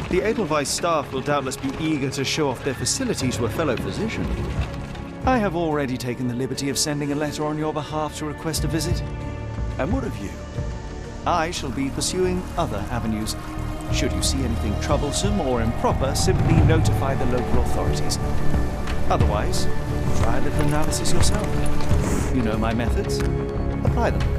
The Edelweiss staff will doubtless be eager to show off their facilities to a fellow physician. I have already taken the liberty of sending a letter on your behalf to request a visit. And what of you? I shall be pursuing other avenues. Should you see anything troublesome or improper, simply notify the local authorities. Otherwise, try a little analysis yourself. You know my methods. Apply them.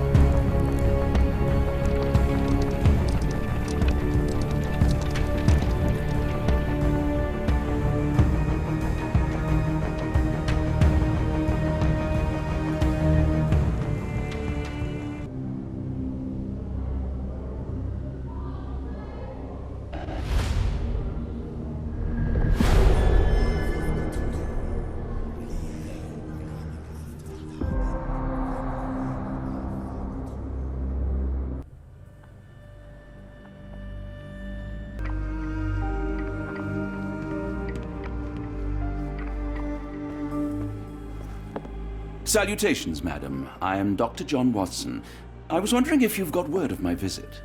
Salutations, madam. I am Dr. John Watson. I was wondering if you've got word of my visit.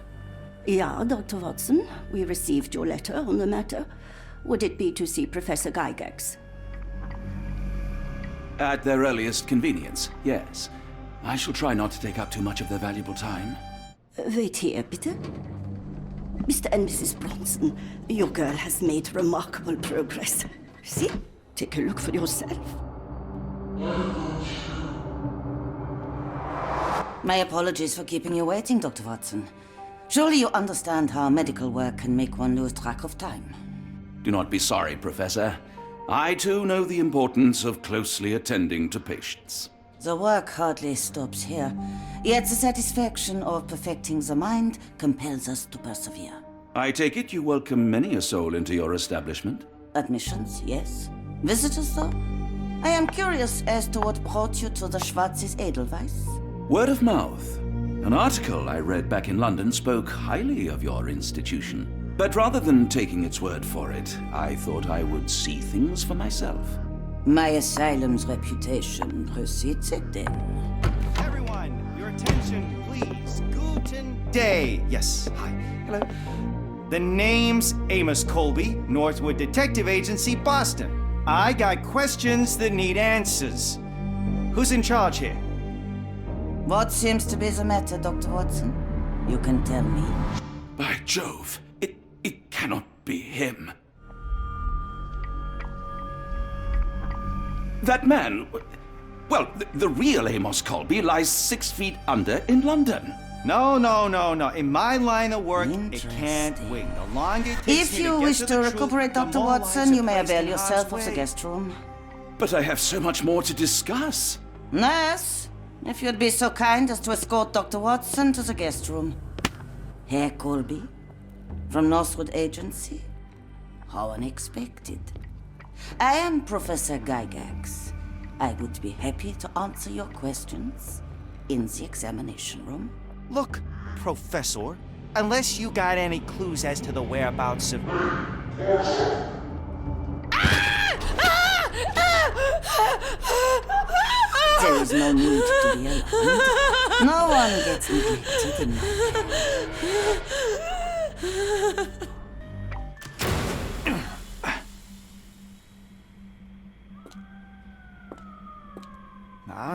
Yeah, Dr. Watson. We received your letter on the matter. Would it be to see Professor Gygax? At their earliest convenience, yes. I shall try not to take up too much of their valuable time. Wait here, bitte. Mr. and Mrs. Bronson, your girl has made remarkable progress. See? Take a look for yourself. My apologies for keeping you waiting, Dr. Watson. Surely you understand how medical work can make one lose track of time. Do not be sorry, Professor. I too know the importance of closely attending to patients. The work hardly stops here, yet the satisfaction of perfecting the mind compels us to persevere. I take it you welcome many a soul into your establishment? Admissions, yes. Visitors, though? I am curious as to what brought you to the Schwarzes Edelweiss. Word of mouth. An article I read back in London spoke highly of your institution. But rather than taking its word for it, I thought I would see things for myself. My asylum's reputation precedes it, then. Everyone, your attention, please. Guten Day. Yes, hi. Hello. The name's Amos Colby, Northwood Detective Agency, Boston. I got questions that need answers. Who's in charge here? What seems to be the matter, Dr. Watson? You can tell me. By Jove, it cannot be him. That man, well, the real Amos Colby lies 6 feet under in London. No. In my line of work, it can't wait. The longer it takes If me you to wish get to the truth, recuperate, the Dr. more Watson, lives you are may placed avail in yourself harm's of the way. guest room. But I have so much more to discuss. Nurse, if you'd be so kind as to escort Dr. Watson to the guest room. Herr Colby, from Northwood Agency. How unexpected. I am Professor Gygax. I would be happy to answer your questions in the examination room. Look, Professor, unless you got any clues as to the whereabouts of... There is no need to be alarmed. No one gets neglected in my care.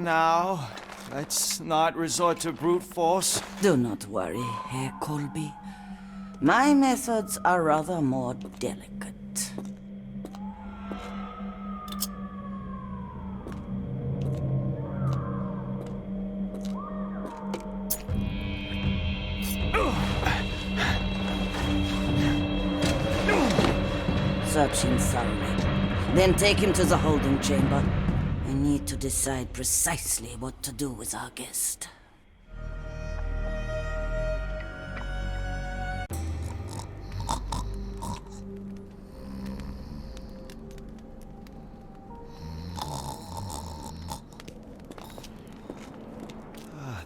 Now, let's not resort to brute force. Do not worry, Herr Colby. My methods are rather more delicate. Search him thoroughly. Then take him to the holding chamber. I need to decide precisely what to do with our guest.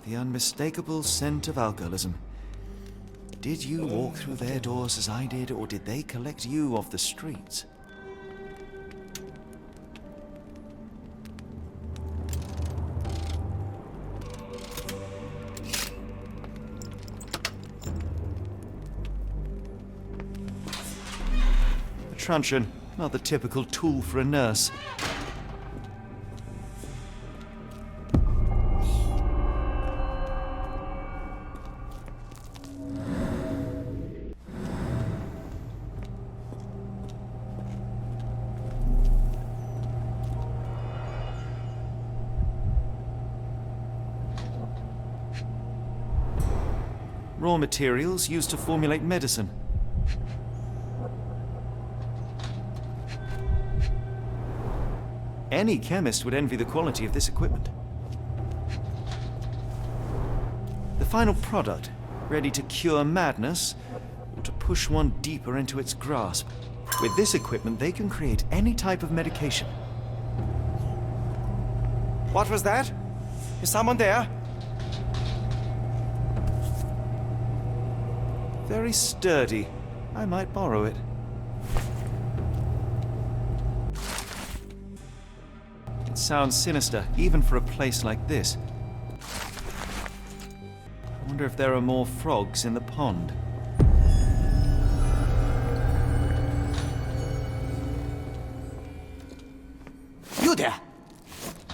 The unmistakable scent of alcoholism. Did you walk through their doors as I did, or did they collect you off the streets? truncheon, not the typical tool for a nurse. Raw materials used to formulate medicine. Any chemist would envy the quality of this equipment. The final product, ready to cure madness, or to push one deeper into its grasp. With this equipment, they can create any type of medication. What was that? Is someone there? Very sturdy. I might borrow it. It sounds sinister, even for a place like this. I wonder if there are more frogs in the pond. You there!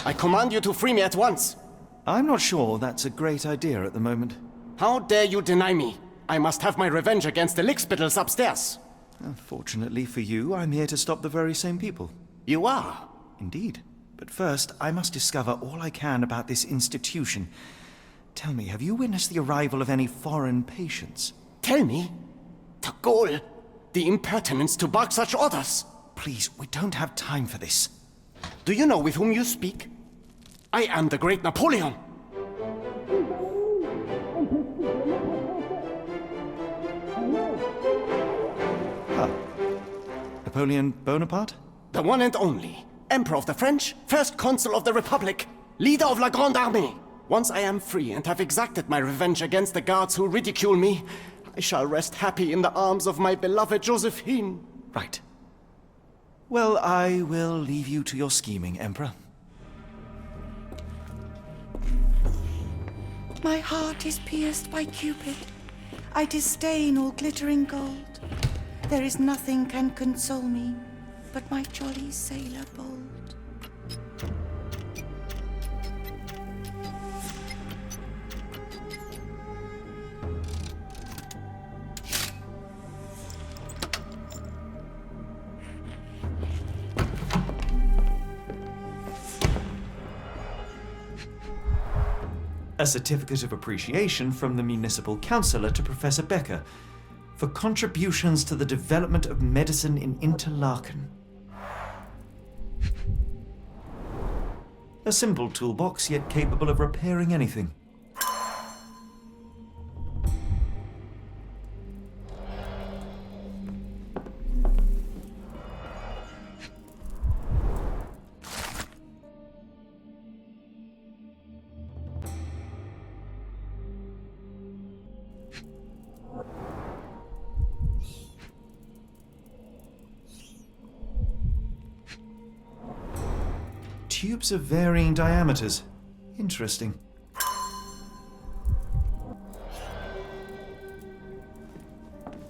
I command you to free me at once! I'm not sure that's a great idea at the moment. How dare you deny me? I must have my revenge against the lickspittles upstairs. Fortunately for you, I'm here to stop the very same people. You are? Indeed. But first, I must discover all I can about this institution. Tell me, have you witnessed the arrival of any foreign patients? Tell me? The gall! The impertinence to bark such orders! Please, we don't have time for this. Do you know with whom you speak? I am the great Napoleon! Napoleon Bonaparte? The one and only. Emperor of the French, first consul of the Republic, leader of La Grande Armée. Once I am free and have exacted my revenge against the guards who ridicule me, I shall rest happy in the arms of my beloved Josephine. Right. Well, I will leave you to your scheming, Emperor. My heart is pierced by Cupid. I disdain all glittering gold. There is nothing can console me but my jolly sailor bold. A certificate of appreciation from the municipal councillor to Professor Becker for contributions to the development of medicine in Interlaken. A simple toolbox, yet capable of repairing anything. Tubes of varying diameters. Interesting.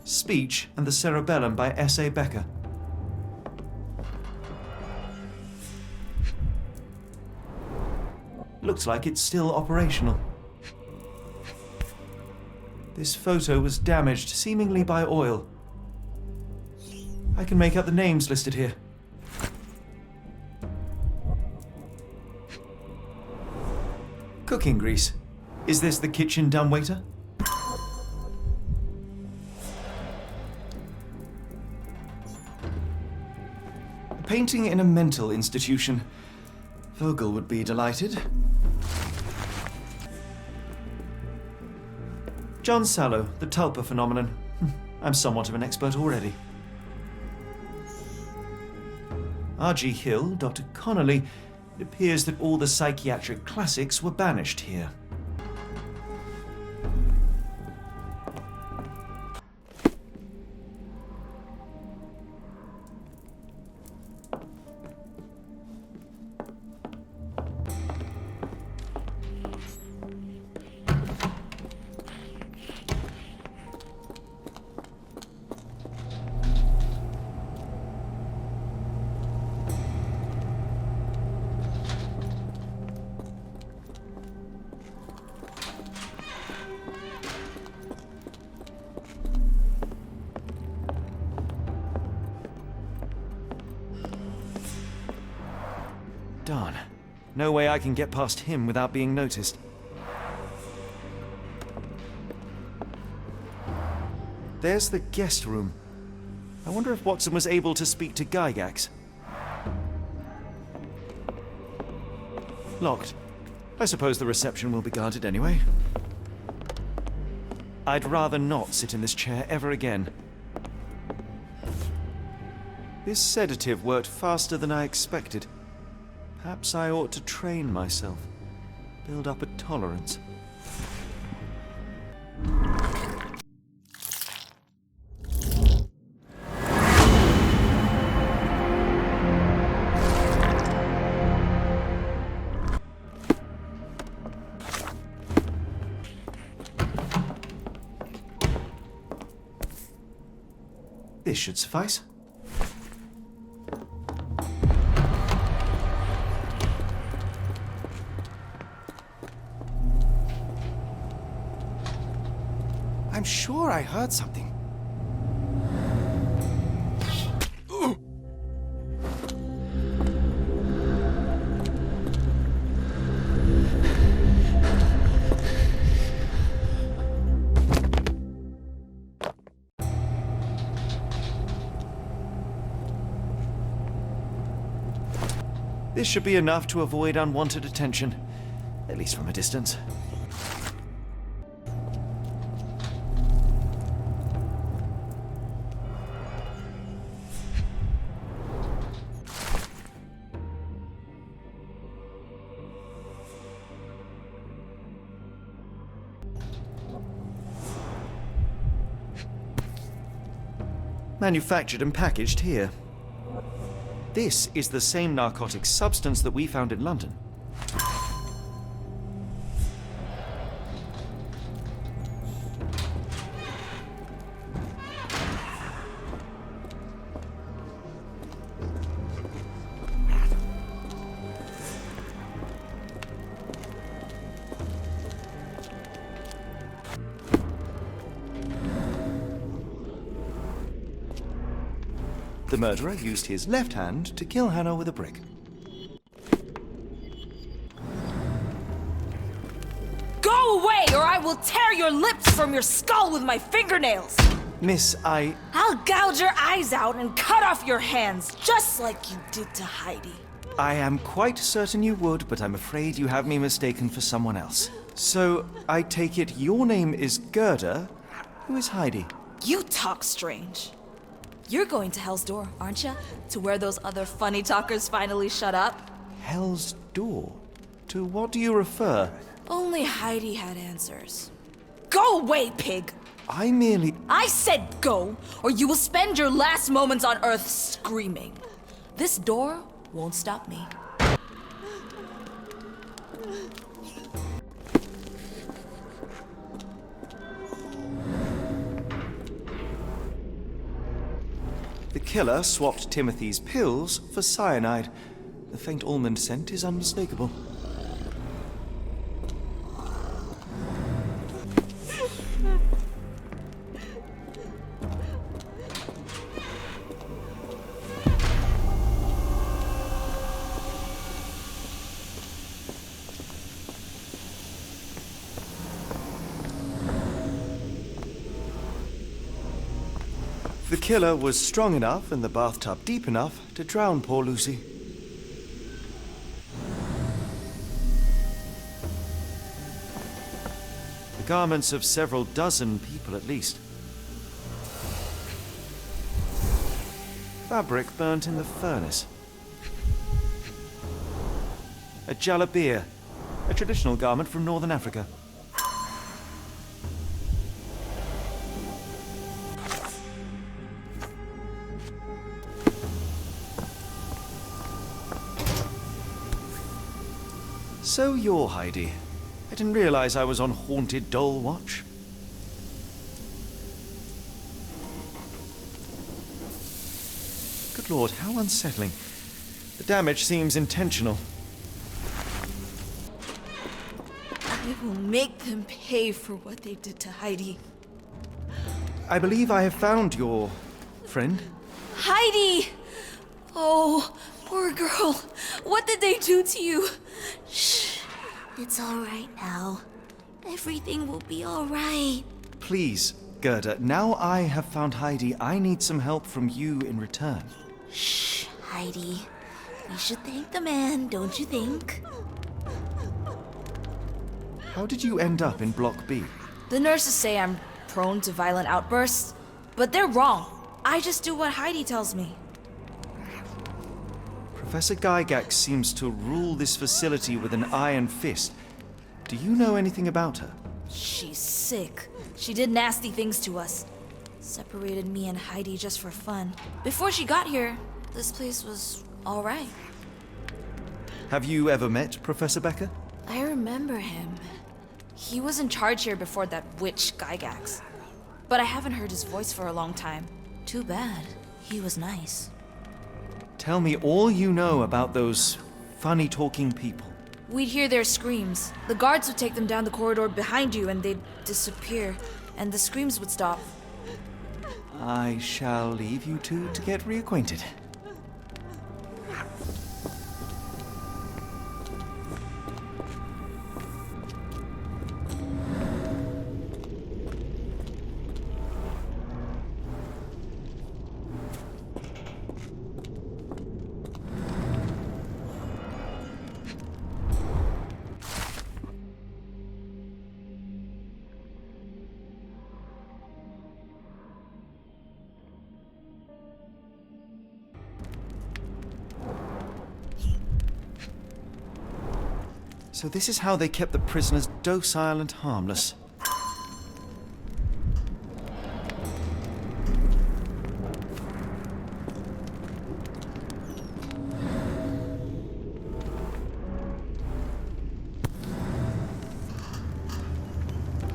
Speech and the Cerebellum by S.A. Becker. Looks like it's still operational. This photo was damaged, seemingly by oil. I can make out the names listed here. Cooking grease. Is this the kitchen dumbwaiter? A painting in a mental institution. Vogel would be delighted. John Sallow, the Tulpa phenomenon. I'm somewhat of an expert already. R.G. Hill, Dr. Connolly. It appears that all the psychiatric classics were banished here. Darn. No way I can get past him without being noticed. There's the guest room. I wonder if Watson was able to speak to Gygax. Locked. I suppose the reception will be guarded anyway. I'd rather not sit in this chair ever again. This sedative worked faster than I expected. Perhaps I ought to train myself. Build up a tolerance. This should suffice. I'm sure I heard something. This should be enough to avoid unwanted attention, at least from a distance. Manufactured and packaged here. This is the same narcotic substance that we found in London. The murderer used his left hand to kill Hannah with a brick. Go away, or I will tear your lips from your skull with my fingernails! Miss, I'll gouge your eyes out and cut off your hands, just like you did to Heidi. I am quite certain you would, but I'm afraid you have me mistaken for someone else. So, I take it your name is Gerda. Who is Heidi? You talk strange. You're going to Hell's Door, aren't you? To where those other funny talkers finally shut up? Hell's Door? To what do you refer? Only Heidi had answers. Go away, pig! I said go, or you will spend your last moments on Earth screaming. This door won't stop me. The killer swapped Timothy's pills for cyanide. The faint almond scent is unmistakable. The killer was strong enough and the bathtub deep enough to drown poor Lucy. The garments of several dozen people at least. Fabric burnt in the furnace. A jalabia, a traditional garment from northern Africa. So you're Heidi. I didn't realize I was on haunted doll watch. Good Lord, how unsettling. The damage seems intentional. I will make them pay for what they did to Heidi. I believe I have found your friend. Heidi! Oh, Poor girl. What did they do to you? Shh. It's all right now. Everything will be all right. Please, Gerda, now I have found Heidi, I need some help from you in return. Shh, Heidi. We should thank the man, don't you think? How did you end up in Block B? The nurses say I'm prone to violent outbursts, but they're wrong. I just do what Heidi tells me. Professor Gygax seems to rule this facility with an iron fist. Do you know anything about her? She's sick. She did nasty things to us. Separated me and Heidi just for fun. Before she got here, this place was all right. Have you ever met Professor Becker? I remember him. He was in charge here before that witch Gygax. But I haven't heard his voice for a long time. Too bad. He was nice. Tell me all you know about those funny-talking people. We'd hear their screams. The guards would take them down the corridor behind you and they'd disappear. And the screams would stop. I shall leave you two to get reacquainted. So this is how they kept the prisoners docile and harmless.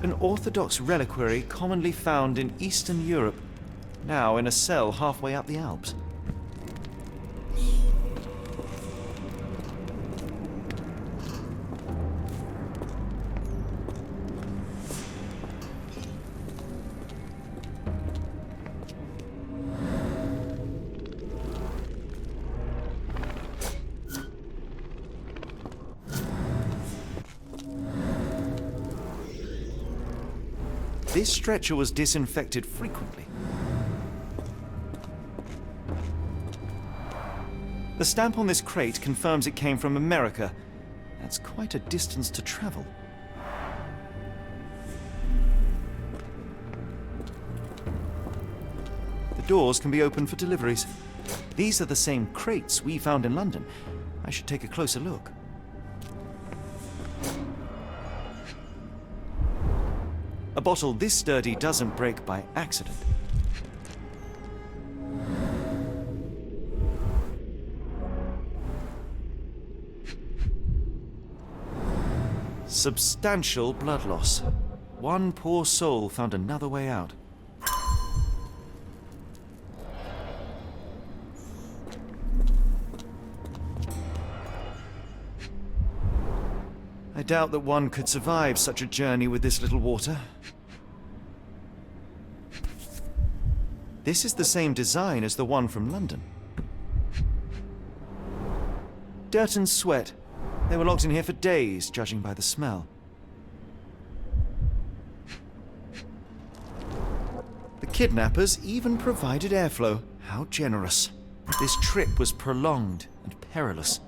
An Orthodox reliquary commonly found in Eastern Europe, now in a cell halfway up the Alps. This stretcher was disinfected frequently. The stamp on this crate confirms it came from America. That's quite a distance to travel. The doors can be opened for deliveries. These are the same crates we found in London. I should take a closer look. A bottle this sturdy doesn't break by accident. Substantial blood loss. One poor soul found another way out. I doubt that one could survive such a journey with this little water. This is the same design as the one from London. Dirt and sweat. They were locked in here for days, judging by the smell. The kidnappers even provided airflow. How generous. This trip was prolonged and perilous.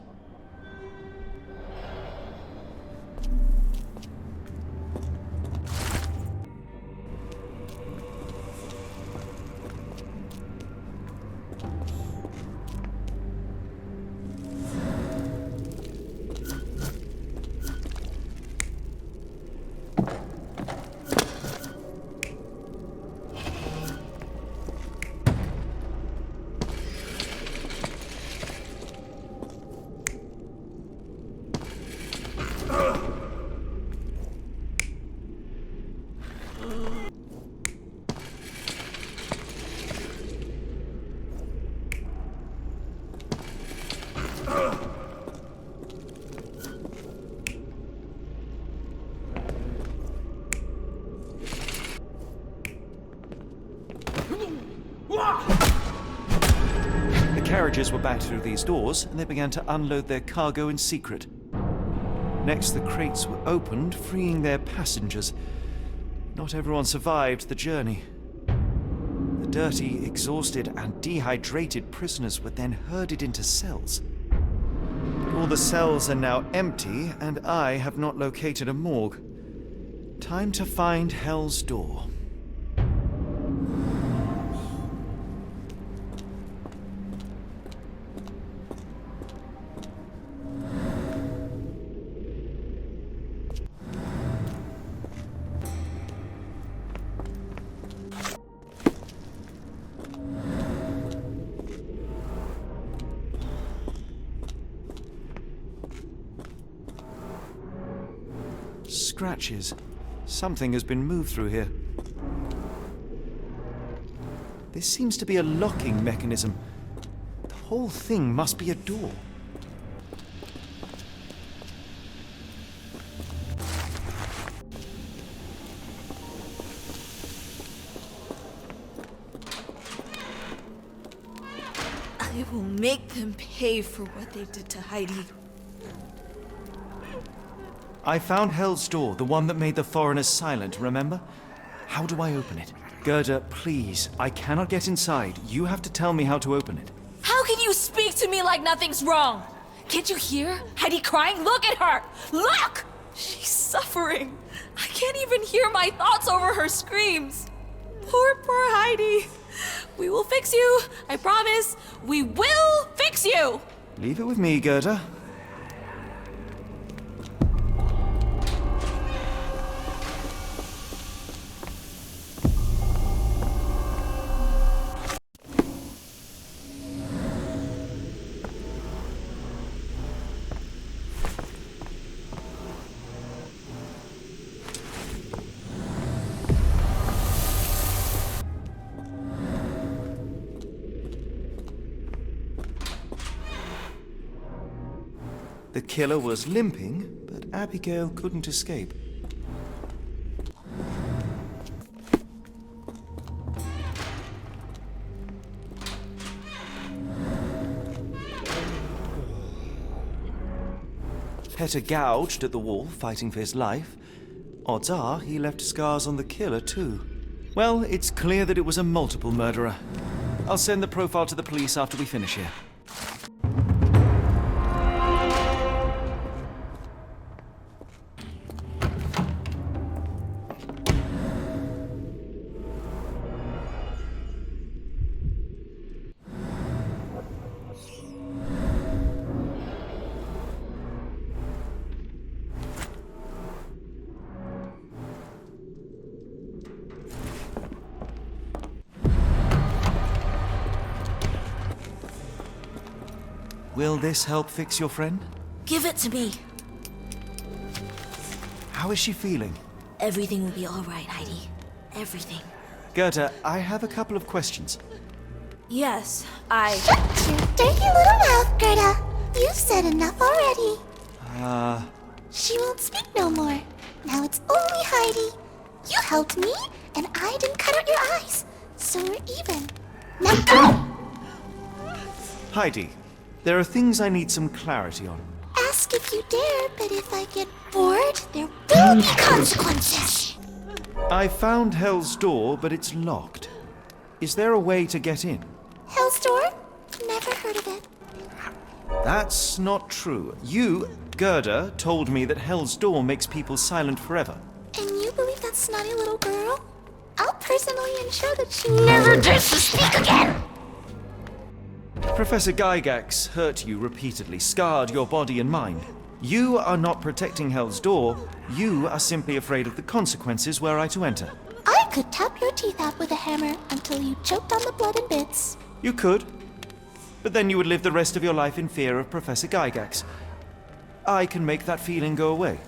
The carriages were backed through these doors, and they began to unload their cargo in secret. Next, the crates were opened, freeing their passengers. Not everyone survived the journey. The dirty, exhausted, and dehydrated prisoners were then herded into cells. All the cells are now empty, and I have not located a morgue. Time to find Hell's Door. Scratches. Something has been moved through here. This seems to be a locking mechanism. The whole thing must be a door. I will make them pay for what they did to Heidi. I found Hell's Door, the one that made the foreigners silent, remember? How do I open it? Gerda, please, I cannot get inside. You have to tell me how to open it. How can you speak to me like nothing's wrong? Can't you hear Heidi crying? Look at her! Look! She's suffering. I can't even hear my thoughts over her screams. Poor Heidi. We will fix you. I promise. We will fix you! Leave it with me, Gerda. The killer was limping, but Abigail couldn't escape. Petter gouged at the wall, fighting for his life. Odds are he left scars on the killer, too. Well, it's clear that it was a multiple murderer. I'll send the profile to the police after we finish here. Will this help fix your friend? Give it to me. How is she feeling? Everything will be all right, Heidi. Everything. Gerda, I have a couple of questions. Yes, Shut your dirty little mouth, Gerda. You've said enough already. She won't speak no more. Now it's only Heidi. You helped me, and I didn't cut out your eyes. So we're even. Now go! Heidi, there are things I need some clarity on. Ask if you dare, but if I get bored, there will be consequences. I found Hell's Door, but it's locked. Is there a way to get in? Hell's Door? Never heard of it. That's not true. You, Gerda, told me that Hell's Door makes people silent forever. And you believe that snotty little girl? I'll personally ensure that she never dares to speak again! Professor Gygax hurt you repeatedly, scarred your body and mind. You are not protecting Hell's Door. You are simply afraid of the consequences were I to enter. I could tap your teeth out with a hammer until you choked on the blood in bits. You could, but then you would live the rest of your life in fear of Professor Gygax. I can make that feeling go away.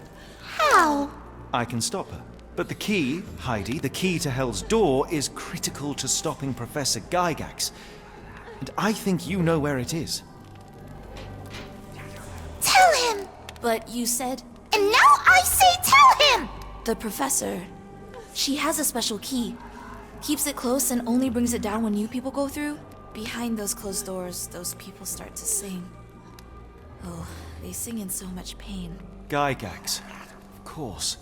How? I can stop her. But the key, Heidi, the key to Hell's Door is critical to stopping Professor Gygax. And I think you know where it is. Tell him! but you said... And now I say tell him! The professor. She has a special key. Keeps it close and only brings it down when you people go through. behind those closed doors, those people start to sing. Oh, they sing in so much pain. Gygax, of course.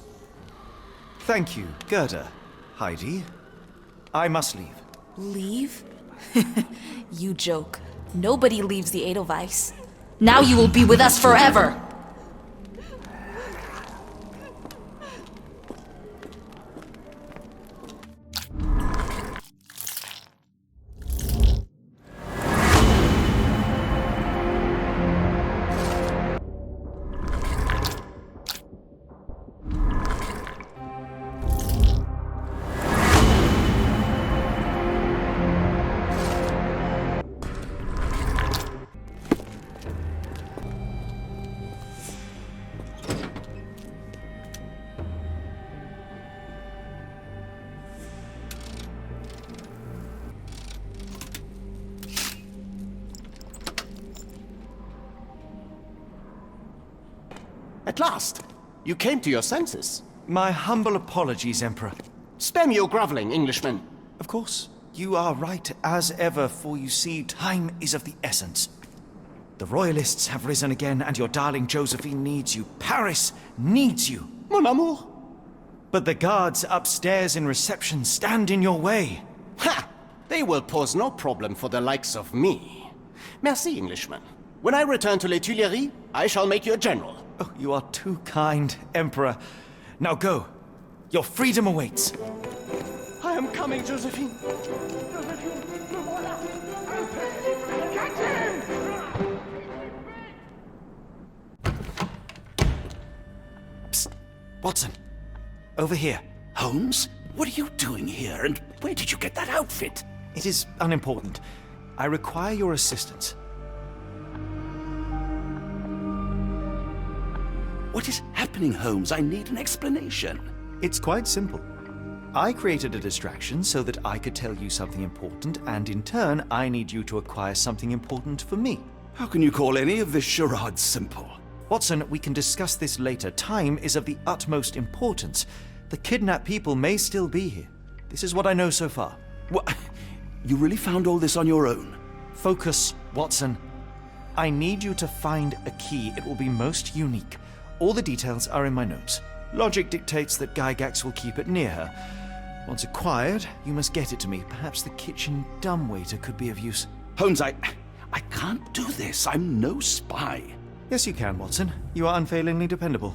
Thank you, Gerda. Heidi, I must leave. Leave? You joke. Nobody leaves the Edelweiss. Now you will be with us forever! At last! You came to your senses. My humble apologies, Emperor. Spare me your groveling, Englishman. Of course, you are right as ever, for you see, time is of the essence. The royalists have risen again, and your darling Josephine needs you. Paris needs you. Mon amour! But the guards upstairs in reception stand in your way. Ha! They will pose no problem for the likes of me. Merci, Englishman. When I return to Les Tuileries, I shall make you a general. Oh, you are too kind, Emperor. Now go. Your freedom awaits. I am coming, Josephine. Psst. Watson. Over here. Holmes? What are you doing here, and where did you get that outfit? It is unimportant. I require your assistance. What is happening, Holmes? I need an explanation. It's quite simple. I created a distraction so that I could tell you something important, and in turn, I need you to acquire something important for me. How can you call any of this charade simple? Watson, we can discuss this later. Time is of the utmost importance. The kidnapped people may still be here. This is what I know so far. What? You really found all this on your own? Focus, Watson. I need you to find a key. It will be most unique. All the details are in my notes. Logic dictates that Gygax will keep it near her. Once acquired, you must get it to me. Perhaps the kitchen dumbwaiter could be of use. Holmes, I can't do this. I'm no spy. Yes, you can, Watson. You are unfailingly dependable.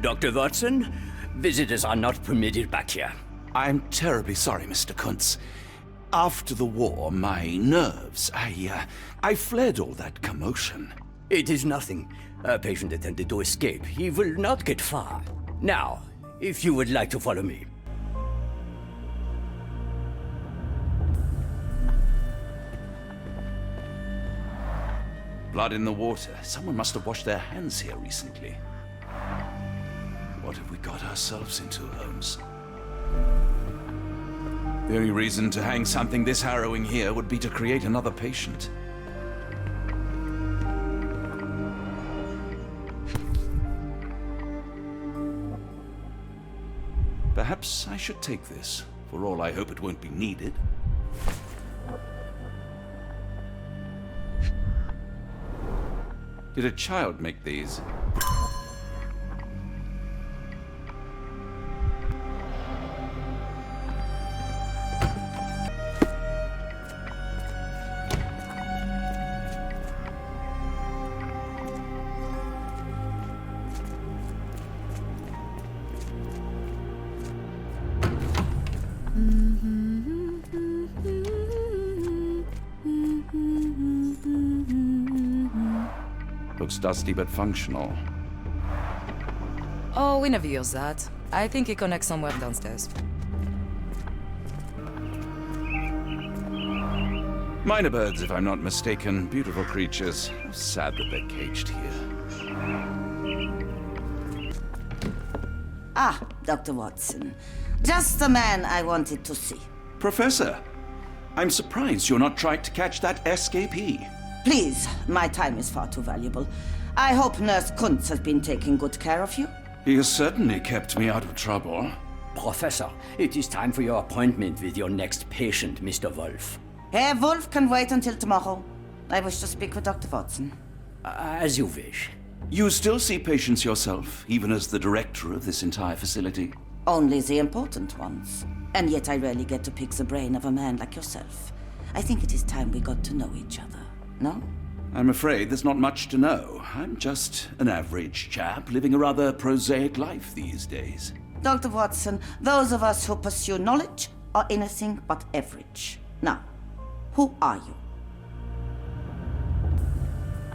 Dr. Watson, visitors are not permitted back here. I'm terribly sorry, Mr. Kuntz. After the war, my nerves, I fled all that commotion. It is nothing. A patient attempted to escape. He will not get far. Now, if you would like to follow me. Blood in the water. Someone must have washed their hands here recently. What have we got ourselves into, Holmes? The only reason to hang something this harrowing here would be to create another patient. Perhaps I should take this. For all I hope it won't be needed. Did a child make these? Looks dusty but functional. Oh, we never use that. I think it connects somewhere downstairs. Minor birds, if I'm not mistaken. Beautiful creatures. Sad that they're caged here. Ah, Dr. Watson. Just the man I wanted to see. Professor, I'm surprised you're not trying to catch that escapee. Please, my time is far too valuable. I hope Nurse Kuntz has been taking good care of you. He has certainly kept me out of trouble. Professor, it is time for your appointment with your next patient, Mr. Wolf. Herr Wolf can wait until tomorrow. I wish to speak with Dr. Watson. As you wish. You still see patients yourself, even as the director of this entire facility? Only the important ones. And yet I rarely get to pick the brain of a man like yourself. I think it is time we got to know each other, no? I'm afraid there's not much to know. I'm just an average chap living a rather prosaic life these days. Dr. Watson, those of us who pursue knowledge are anything but average. Now, who are you?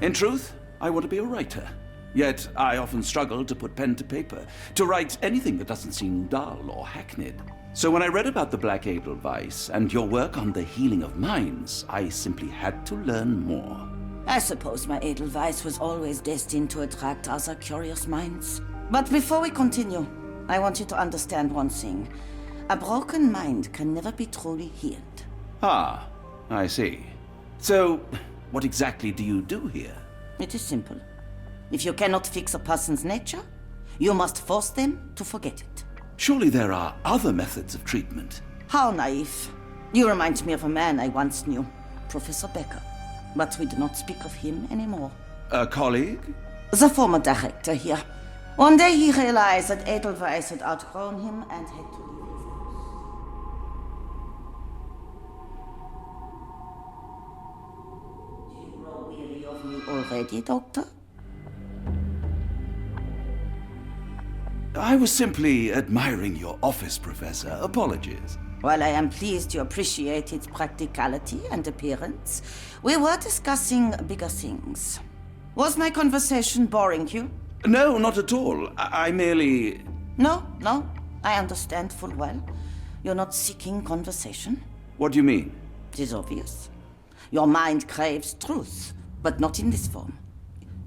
In truth, I want to be a writer. Yet I often struggle to put pen to paper, to write anything that doesn't seem dull or hackneyed. So when I read about the Black Edelweiss and your work on the healing of minds, I simply had to learn more. I suppose my Edelweiss was always destined to attract other curious minds. But before we continue, I want you to understand one thing. A broken mind can never be truly healed. Ah, I see. So, what exactly do you do here? It is simple. If you cannot fix a person's nature, you must force them to forget it. Surely there are other methods of treatment. How naive. You remind me of a man I once knew, Professor Becker. But we do not speak of him anymore. A colleague? The former director here. One day he realized that Edelweiss had outgrown him and had to leave his house. Do you grow weary of me already, Doctor? I was simply admiring your office, Professor. Apologies. While I am pleased you appreciate its practicality and appearance, we were discussing bigger things. Was my conversation boring you? No, not at all. I merely... No, I understand full well. You're not seeking conversation. What do you mean? It is obvious. Your mind craves truth, but not in this form.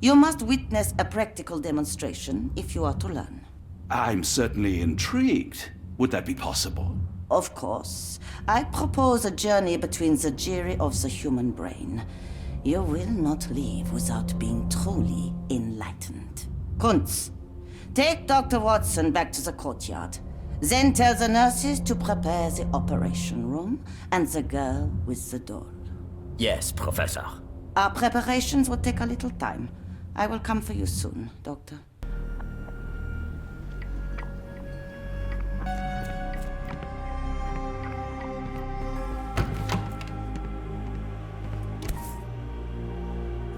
You must witness a practical demonstration if you are to learn. I'm certainly intrigued. Would that be possible? Of course. I propose a journey between the jury of the human brain. You will not leave without being truly enlightened. Kuntz, take Dr. Watson back to the courtyard. Then tell the nurses to prepare the operation room and the girl with the doll. Yes, Professor. Our preparations will take a little time. I will come for you soon, Doctor.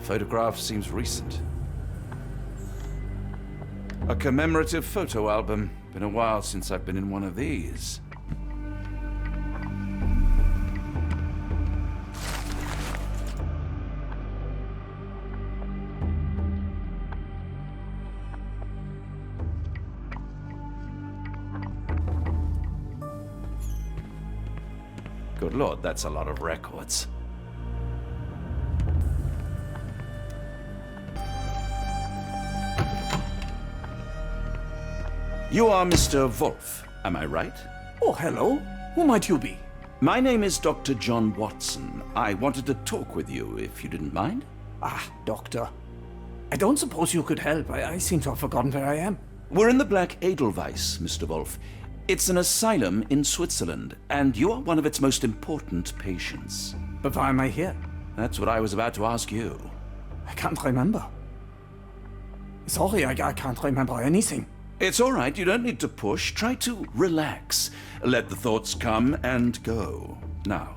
Photograph seems recent. A commemorative photo album. Been a while since I've been in one of these. Good Lord, that's a lot of records. You are Mr. Wolf, am I right? Oh, hello. Who might you be? My name is Dr. John Watson. I wanted to talk with you, if you didn't mind. Ah, doctor. I don't suppose you could help. I seem to have forgotten where I am. We're in the Black Edelweiss, Mr. Wolf. It's an asylum in Switzerland, and you are one of its most important patients. But why am I here? That's what I was about to ask you. I can't remember. Sorry, I can't remember anything. It's all right, you don't need to push. Try to relax. Let the thoughts come and go. Now,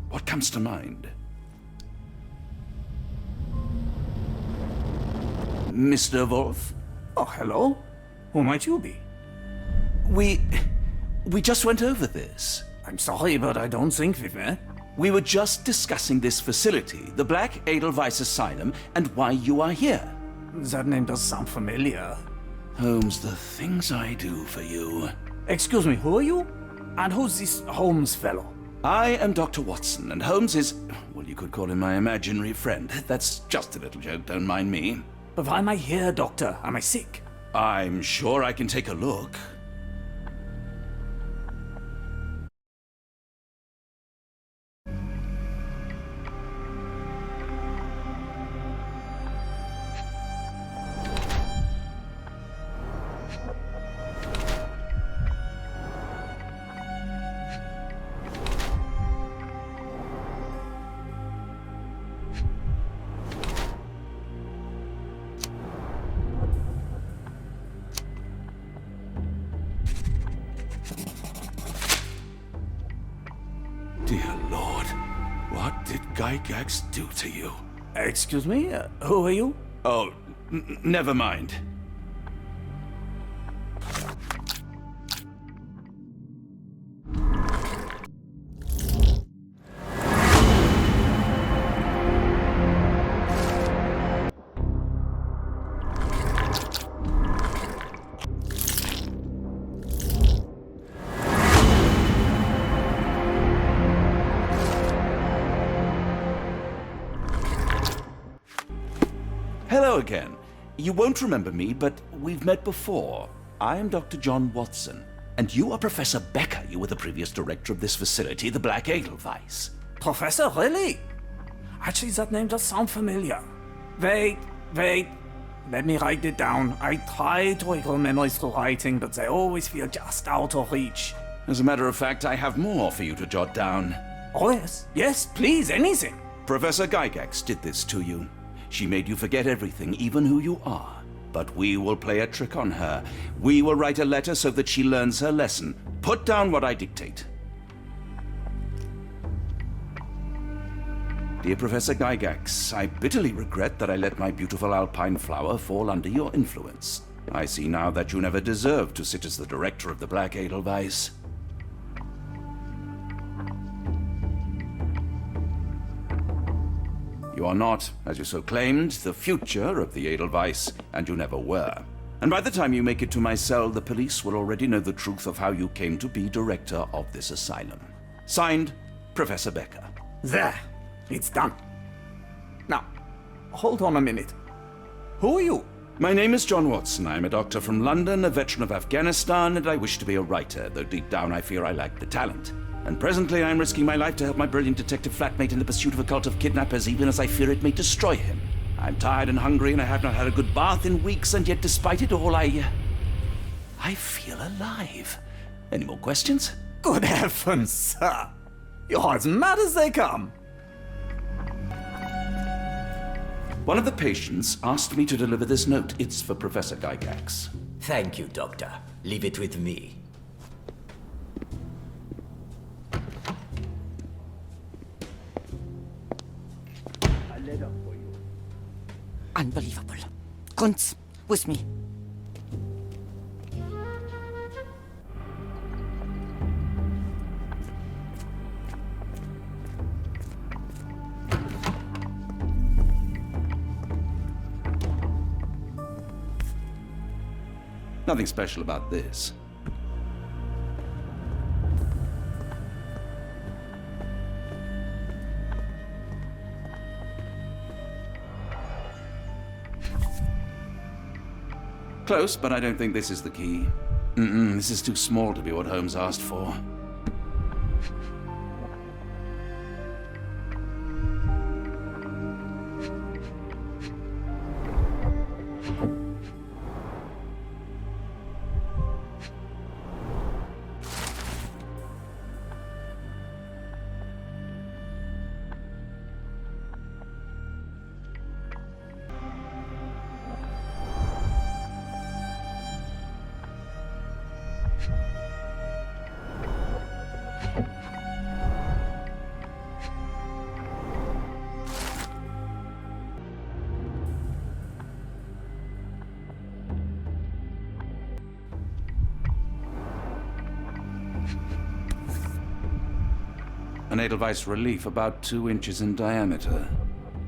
what comes to mind? Mr. Wolf? Oh, hello. Who might you be? We just went over this. I'm sorry, but I don't think we've met. We were just discussing this facility, the Black Edelweiss Asylum, and why you are here. That name does sound familiar. Holmes, the things I do for you. Excuse me, who are you? And who's this Holmes fellow? I am Dr. Watson, and Holmes is, well, you could call him my imaginary friend. That's just a little joke, don't mind me. But why am I here, doctor? Am I sick? I'm sure I can take a look. Dear Lord, what did Gygax do to you? Excuse me? Who are you? Oh, never mind. Hello again. You won't remember me, but we've met before. I am Dr. John Watson, and you are Professor Becker. You were the previous director of this facility, the Black Edelweiss. Professor, really? Actually, that name does sound familiar. Wait. Let me write it down. I try to recall memories through writing, but they always feel just out of reach. As a matter of fact, I have more for you to jot down. Oh, yes. Yes, please, anything. Professor Gygax did this to you. She made you forget everything, even who you are. But we will play a trick on her. We will write a letter so that she learns her lesson. Put down what I dictate. Dear Professor Gygax, I bitterly regret that I let my beautiful alpine flower fall under your influence. I see now that you never deserved to sit as the director of the Black Edelweiss. You are not, as you so claimed, the future of the Edelweiss, and you never were. And by the time you make it to my cell, the police will already know the truth of how you came to be director of this asylum. Signed, Professor Becker. There. It's done. Now, hold on a minute. Who are you? My name is John Watson. I'm a doctor from London, a veteran of Afghanistan, and I wish to be a writer, though deep down I fear I lack the talent. And presently I'm risking my life to help my brilliant detective flatmate in the pursuit of a cult of kidnappers, even as I fear it may destroy him. I'm tired and hungry, and I have not had a good bath in weeks, and yet despite it all, I feel alive. Any more questions? Good heavens, sir. You're as mad as they come. One of the patients asked me to deliver this note. It's for Professor Gygax. Thank you, Doctor. Leave it with me. Unbelievable. Kunz, with me. Nothing special about this. Close, but I don't think this is the key. This is too small to be what Holmes asked for. An Edelweiss relief about 2 inches in diameter.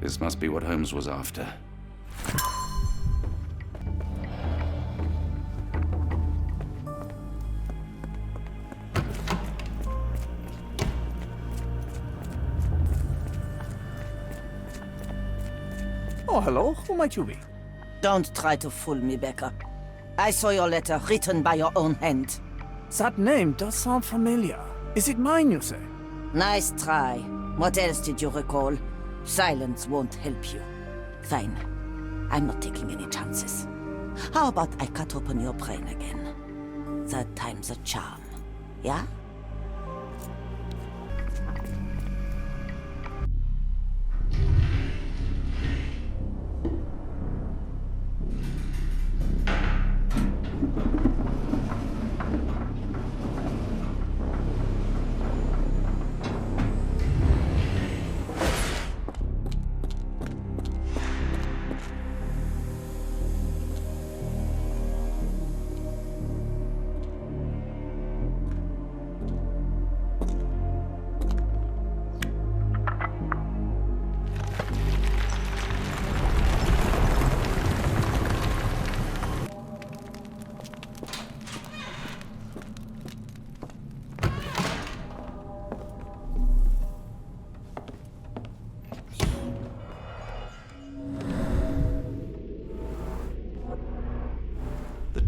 This must be what Holmes was after. Oh, hello. Who might you be? Don't try to fool me, Becker. I saw your letter written by your own hand. That name does sound familiar. Is it mine, you say? Nice try. What else did you recall? Silence won't help you. Fine. I'm not taking any chances. How about I cut open your brain again? Third time's a charm. Yeah?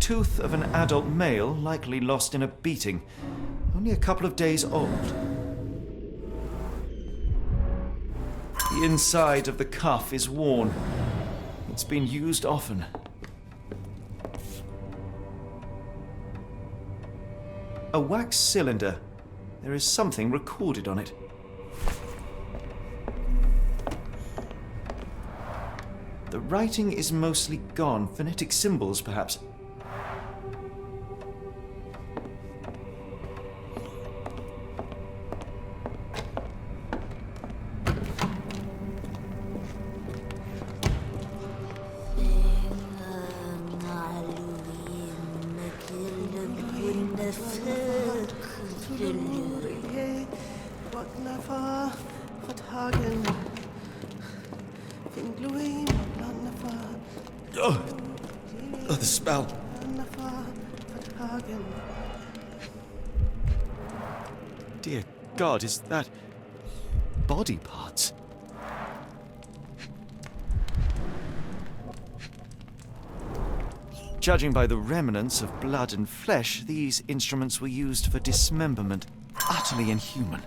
tooth of an adult male, likely lost in a beating, only a couple of days old. The inside of the cuff is worn. It's been used often. A wax cylinder. There is something recorded on it. The writing is mostly gone. Phonetic symbols, perhaps. Oh, the spell. Dear God, is that body parts? Judging by the remnants of blood and flesh, these instruments were used for dismemberment. Utterly inhuman.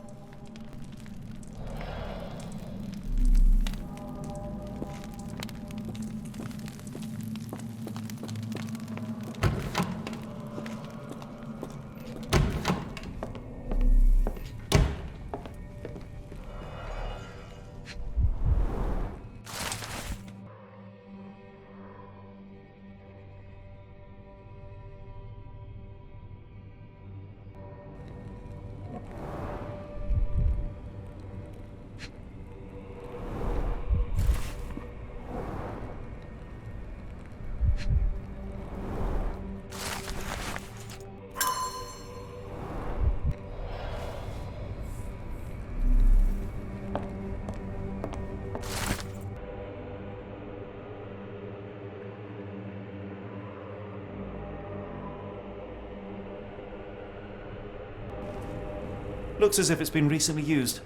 Looks as if it's been recently used.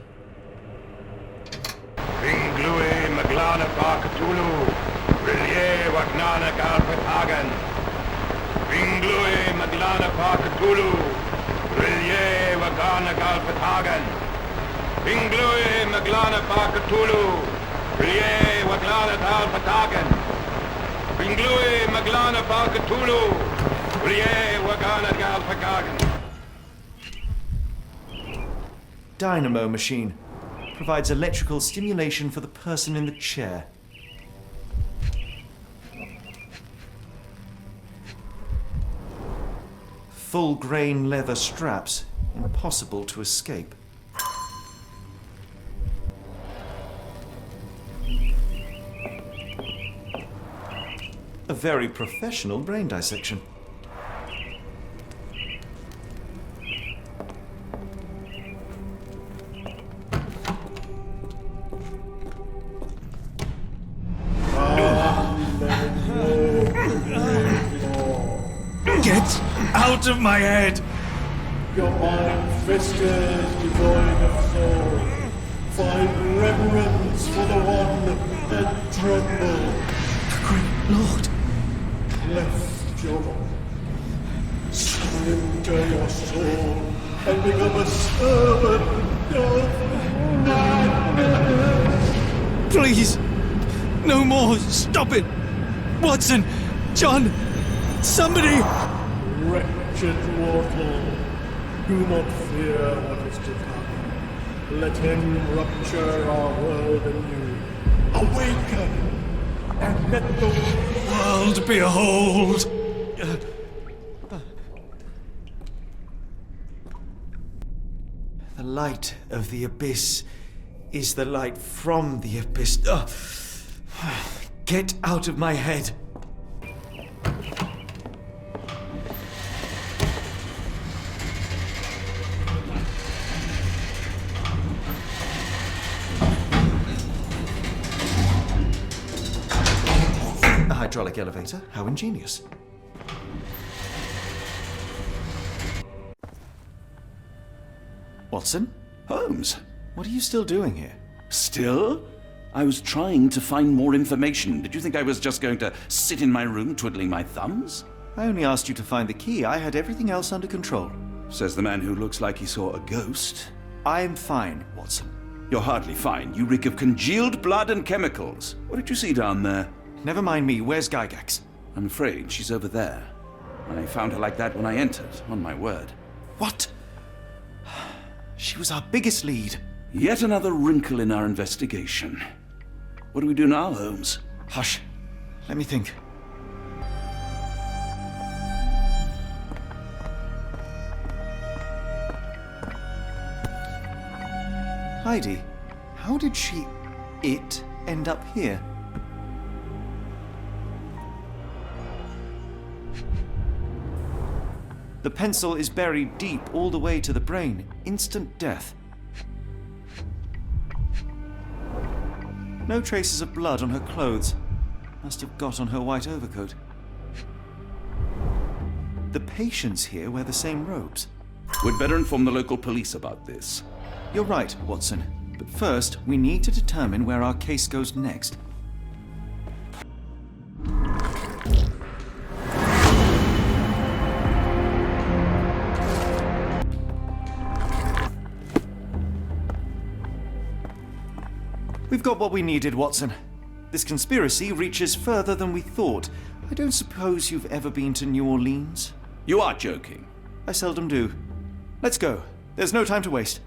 Ringlui Maglana Bakatulu, Rilye Wagnana Galpatagan. Ringlui Maglana Bakatulu, Rilye Wagana Galpatagan. Ringlui Maglana Bakatulu, Rilye Waglana Galpatagan. Ringlui Maglana Bakatulu, Rilye Wagana Galpatagan. Dynamo machine. Provides electrical stimulation for the person in the chair. Full-grain leather straps. Impossible to escape. A very professional brain dissection. Get out of my head! Your mind festers devoid of soul. Find reverence for the one that trembled. The great Lord! Left your surrender your soul and become a servant of madness. Please! No more! Stop it! Watson! John! Somebody! Wretched mortal, do not fear what is to come. Let him rupture our world anew. Awaken, and let the world behold! The light of the abyss is the light from the abyss. Get out of my head! A hydraulic elevator? How ingenious. Watson? Holmes, What are you still doing here? still? I was trying to find more information. Did you think I was just going to sit in my room twiddling my thumbs? I only asked you to find the key. I had everything else under control. Says the man who looks like he saw a ghost. I'm fine, Watson. You're hardly fine. You reek of congealed blood and chemicals. What did you see down there? Never mind me. Where's Gygax? I'm afraid she's over there. I found her like that when I entered, on my word. What? She was our biggest lead. Yet another wrinkle in our investigation. What do we do now, Holmes? Hush. Let me think. Heidi, how did it end up here? The pencil is buried deep all the way to the brain. Instant death. No traces of blood on her clothes. Must have got on her white overcoat. The patients here wear the same robes. We'd better inform the local police about this. You're right, Watson. But first, we need to determine where our case goes next. We've got what we needed, Watson. This conspiracy reaches further than we thought. I don't suppose you've ever been to New Orleans? You are joking. I seldom do. Let's go. There's no time to waste.